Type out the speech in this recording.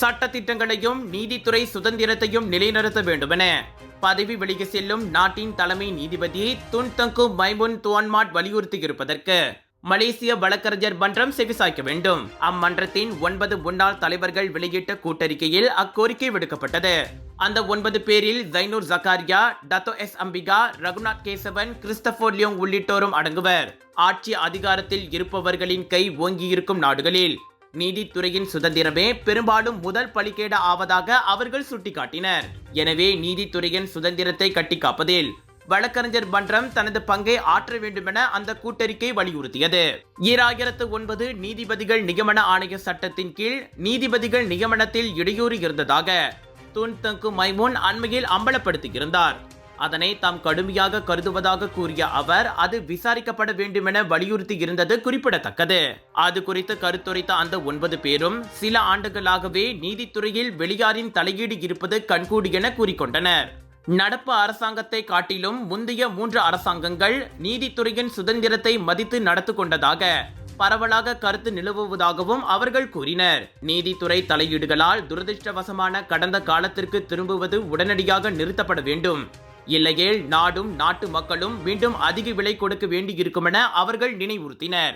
சட்ட திட்டங்களையும் நீதித்துறை சுதந்திரத்தையும் நிலைநிறுத்த வேண்டுமென பதவி விலகி செல்லும் நாட்டின் தலைமை நீதிபதி துன் தங்கு மைமுன் துவான்மாட் வலியுறுத்தியிருப்பதற்கு மலேசிய வழக்கறிஞர் மன்றம் செவிசாய்க்க வேண்டும். அம்மன்றத்தின் 9 முன்னாள் தலைவர்கள் வெளியிட்ட கூட்டறிக்கையில் அக்கோரிக்கை விடுக்கப்பட்டது. அந்த 9 பேரில் Zainur Zakaria, Dato S Ambiga, Raghunath Kesavan, Christopher Leong உள்ளிட்டோரும் அடங்குவர். ஆட்சி அதிகாரத்தில் இருப்பவர்களின் கை ஓங்கியிருக்கும் நாடுகளில் நீதித்துறையின் சுதந்திரமே பெரும்பாலும் முதல் பலிகேடு ஆவதாக அவர்கள் சுட்டிக்காட்டினர். எனவே நீதித்துறையின் சுதந்திரத்தை கட்டிக்காப்பதில் வழக்கறிஞர் மன்றம் தனது பங்கை ஆற்ற வேண்டுமென அந்த கூட்டறிக்கை வலியுறுத்தியது. 2009 நீதிபதிகள் நியமன ஆணைய சட்டத்தின் கீழ் நீதிபதிகள் நியமனத்தில் இடையூறு இருந்ததாக துன் தங்கு மைமுன் அண்மையில் அம்பலப்படுத்தியிருந்தார். அதனை தாம் கடுமையாக கருதுவதாக கூறிய அவர் அது விசாரிக்கப்பட வேண்டுமென வலியுறுத்தி இருந்தது குறிப்பிடத்தக்கது. அது குறித்து கருத்துரைத்த அந்த 9 பேரும் சில ஆண்டுகளாகவே நீதித்துறையில் வெளியாரின் தலையீடு இருப்பது கண்கூடி என கூறிக்கொண்டனர். நடப்பு அரசாங்கத்தை காட்டிலும் முந்தைய 3 அரசாங்கங்கள் நீதித்துறையின் சுதந்திரத்தை மதித்து நடந்து கொண்டதாக பரவலாக கருத்து நிலவுவதாகவும் அவர்கள் கூறினர். நீதித்துறை தலையீடுகளால் துரதிருஷ்டவசமான கடந்த காலத்திற்கு திரும்புவது உடனடியாக நிறுத்தப்பட வேண்டும். இல்லையேல் நாடும் நாட்டு மக்களும் மீண்டும் அதிக விலை கொடுக்க வேண்டியிருக்கும் என அவர்கள் நினைவுறுத்தினர்.